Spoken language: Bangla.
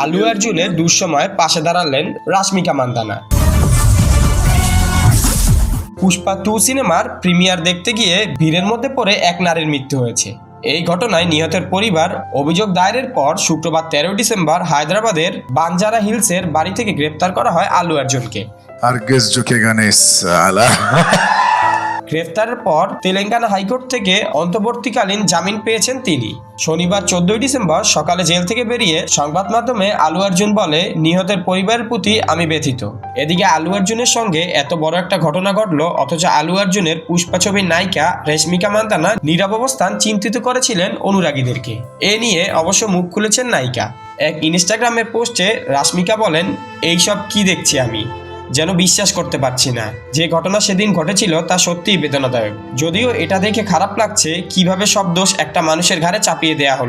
আলু অর্জুনের দুঃসময়ে পাশে দাঁড়ালেন রাশমিকা মান্দানা। পুষ্পা 2 সিনেমার প্রিমিয়ার দেখতে গিয়ে ভিড়ের মধ্যে পড়ে এক নারীর মৃত্যু হয়েছে। এই ঘটনায় নিহতের পরিবার অভিযোগ দায়েরের পর শুক্রবার 13 ডিসেম্বর হায়দ্রাবাদের বাঞ্জারা হিলসের বাড়ি থেকে গ্রেপ্তার করা হয় আলু অর্জুনকে। हरगिज झुकेगा नहीं साला। গ্রেফতারের পর তেলেঙ্গানা হাইকোর্ট থেকে অন্তর্বর্তীকালীন জামিন পেয়েছেন তিনি। শনিবার 14 ডিসেম্বর সকালে জেল থেকে বেরিয়ে সংবাদ মাধ্যমে আলু অর্জুন বলে, নিহতের পরিবারের প্রতি আমি ব্যথিত। এদিকে আলু অর্জুনের সঙ্গে এত বড় একটা ঘটনা ঘটলো, অথচ আলু অর্জুনের পুষ্পা ছবির নায়িকা রাশমিকা মান্দানা নীরব অবস্থান চিন্তিত করেছিলেন অনুরাগীদেরকে। এ নিয়ে অবশ্য মুখ খুলেছেন নায়িকা। এক ইনস্টাগ্রামের পোস্টে রাশমিকা বলেন, এইসব কি দেখছি আমি, যেন বিশ্বাস করতে পারছি না। যে ঘটনা সেদিন ঘটেছিল তা সত্যিই বেদনাদায়ক। যদিও এটা দেখে খারাপ লাগছে কিভাবে সব দোষ একটা মানুষের ঘাড়ে চাপিয়ে দেয়া হলো।